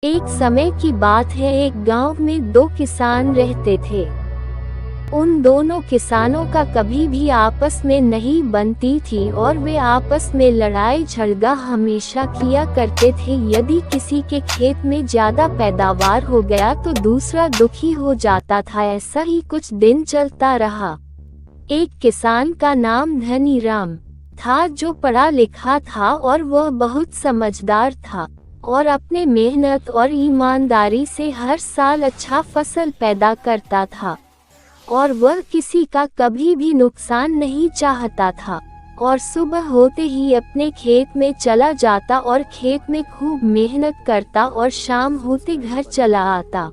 एक समय की बात है, एक गांव में दो किसान रहते थे। उन दोनों किसानों का कभी भी आपस में नहीं बनती थी और वे आपस में लड़ाई झगड़ा हमेशा किया करते थे। यदि किसी के खेत में ज्यादा पैदावार हो गया तो दूसरा दुखी हो जाता था। ऐसा ही कुछ दिन चलता रहा। एक किसान का नाम धनीराम था जो पढ़ा लिखा था और वह बहुत समझदार था और अपने मेहनत और ईमानदारी से हर साल अच्छा फसल पैदा करता था और वह किसी का कभी भी नुकसान नहीं चाहता था। और सुबह होते ही अपने खेत में चला जाता और खेत में खूब मेहनत करता और शाम होते घर चला आता।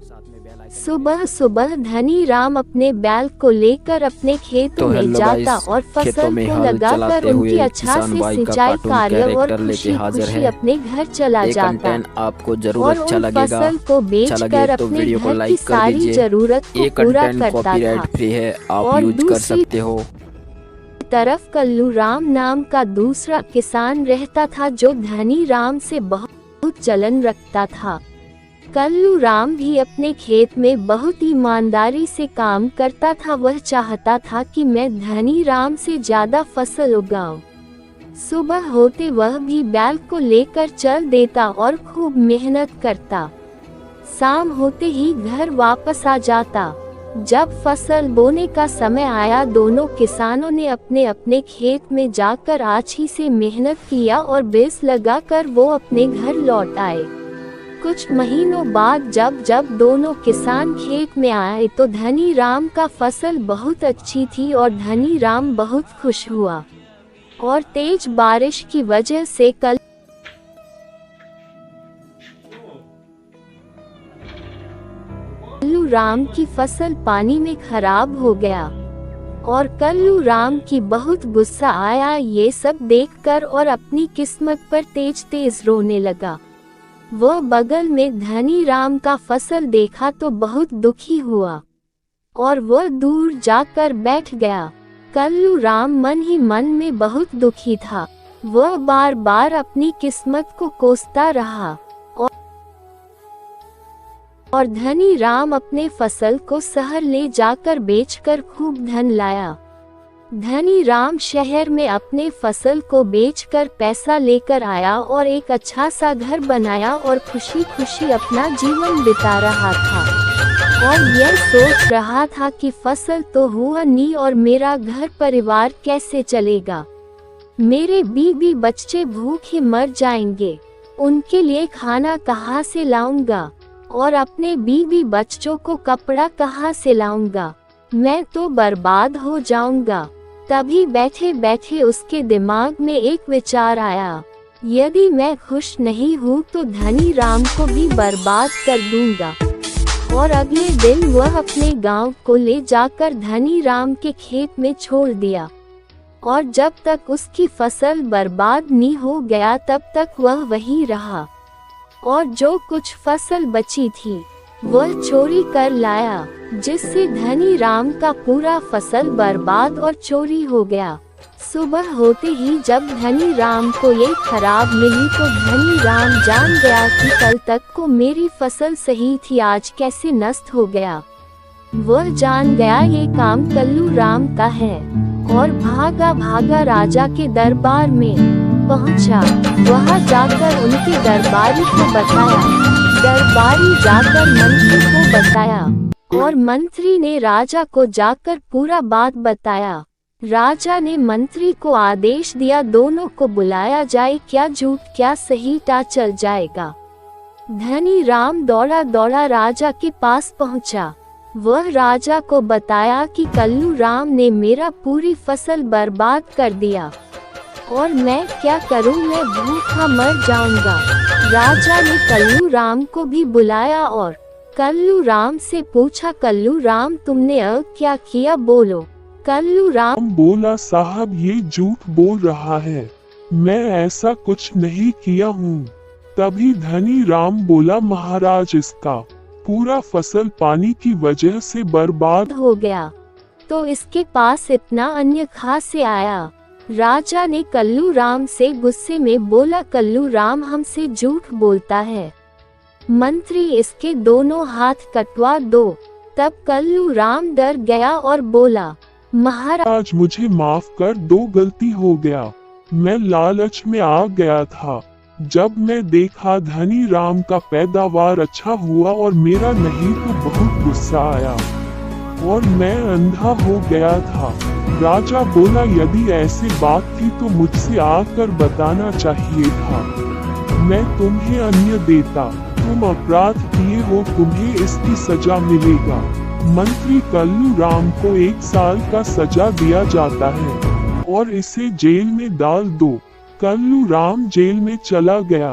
सुबह सुबह धनीराम अपने बैल को लेकर अपने खेतों में जाता और फसल को लगाकर उनकी अच्छा से सिंचाई कार्य और खुशी खुशी अपने घर चला जाता आपको जरूर और अच्छा उन लगेगा। फसल को बेचकर अपने घर की सारी जरूरत को पूरा करता था। फ्री है, आप और यूज कर सकते हो। तरफ कल्लूराम नाम का दूसरा किसान रहता था जो धनीराम से बहुत जलन रखता था। कल्लूराम भी अपने खेत में बहुत ईमानदारी से काम करता था। वह चाहता था कि मैं धनीराम से ज्यादा फसल उगाऊं। सुबह होते वह भी बैल को लेकर चल देता और खूब मेहनत करता। शाम होते ही घर वापस आ जाता। जब फसल बोने का समय आया, दोनों किसानों ने अपने अपने खेत में जाकर आछी से मेहनत किया और बीज लगाकर वो अपने घर लौट आए। कुछ महीनों बाद जब दोनों किसान खेत में आए तो धनीराम का फसल बहुत अच्छी थी और धनीराम बहुत खुश हुआ। और तेज बारिश की वजह से कल्लूराम की फसल पानी में खराब हो गया और कल्लूराम की बहुत गुस्सा आया ये सब देखकर और अपनी किस्मत पर तेज तेज रोने लगा। वह बगल में धनीराम का फसल देखा तो बहुत दुखी हुआ और वह दूर जाकर बैठ गया। कल्लूराम मन ही मन में बहुत दुखी था। वह बार बार अपनी किस्मत को कोसता रहा और धनीराम अपने फसल को शहर ले जाकर बेचकर खूब धन लाया। धनीराम शहर में अपने फसल को बेचकर पैसा लेकर आया और एक अच्छा सा घर बनाया और खुशी खुशी अपना जीवन बिता रहा था और यह सोच रहा था कि फसल तो हुआ नहीं और मेरा घर परिवार कैसे चलेगा। मेरे बीवी बच्चे भूखे मर जाएंगे, उनके लिए खाना कहाँ से लाऊंगा और अपने बीवी बच्चों को कपड़ा कहाँ से लाऊंगा, मैं तो बर्बाद हो जाऊंगा। तभी बैठे बैठे उसके दिमाग में एक विचार आया, यदि मैं खुश नहीं हूँ तो धनीराम को भी बर्बाद कर दूंगा। और अगले दिन वह अपने गांव को ले जाकर धनीराम के खेत में छोड़ दिया और जब तक उसकी फसल बर्बाद नहीं हो गया तब तक वह वहीं रहा और जो कुछ फसल बची थी वह चोरी कर लाया, जिससे धनीराम का पूरा फसल बर्बाद और चोरी हो गया। सुबह होते ही जब धनीराम को ये खराब मिली तो धनीराम जान गया कि कल तक को मेरी फसल सही थी, आज कैसे नष्ट हो गया। वह जान गया ये काम कल्लूराम का है और भागा भागा राजा के दरबार में पहुंचा। वहां जाकर उनके दरबारी को बताया। दरबारी जाकर मंत्री को बताया और मंत्री ने राजा को जाकर पूरा बात बताया। राजा ने मंत्री को आदेश दिया दोनों को बुलाया जाए, क्या झूठ क्या सही टा चल जाएगा। धनीराम दौड़ा दौड़ा राजा के पास पहुंचा। वह राजा को बताया कि कल्लूराम ने मेरा पूरी फसल बर्बाद कर दिया और मैं क्या करूं, मैं भूखा मर जाऊंगा। राजा ने कल्लूराम को भी बुलाया और कल्लूराम से पूछा, कल्लूराम तुमने क्या किया, बोलो। कल्लूराम बोला, साहब ये झूठ बोल रहा है, मैं ऐसा कुछ नहीं किया हूँ। तभी धनीराम बोला, महाराज इसका पूरा फसल पानी की वजह से बर्बाद हो गया तो इसके पास इतना अन्य कहाँ से आया। राजा ने कल्लूराम से गुस्से में बोला, कल्लूराम हमसे झूठ बोलता है, मंत्री इसके दोनों हाथ कटवा दो। तब कल्लू राम डर गया और बोला, महाराज आज मुझे माफ कर दो, गलती हो गया। मैं लालच में आ गया था। जब मैं देखा धनी राम का पैदावार अच्छा हुआ और मेरा नहीं तो बहुत गुस्सा आया और मैं अंधा हो गया था। राजा बोला, यदि ऐसी बात थी तो मुझसे आकर बताना चाहिए था, मैं तुम्हें अन्य देता। तुम अपराध किए हो, तुम्हें इसकी सजा मिलेगा। मंत्री कल्लू राम को 1 साल का सजा दिया जाता है और इसे जेल में डाल दो। कल्लू राम जेल में चला गया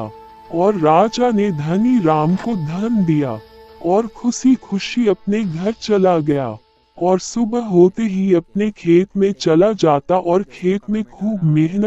और राजा ने धनी राम को धन दिया और खुशी खुशी अपने घर चला गया और सुबह होते ही अपने खेत में चला जाता और खेत में खूब मेहनत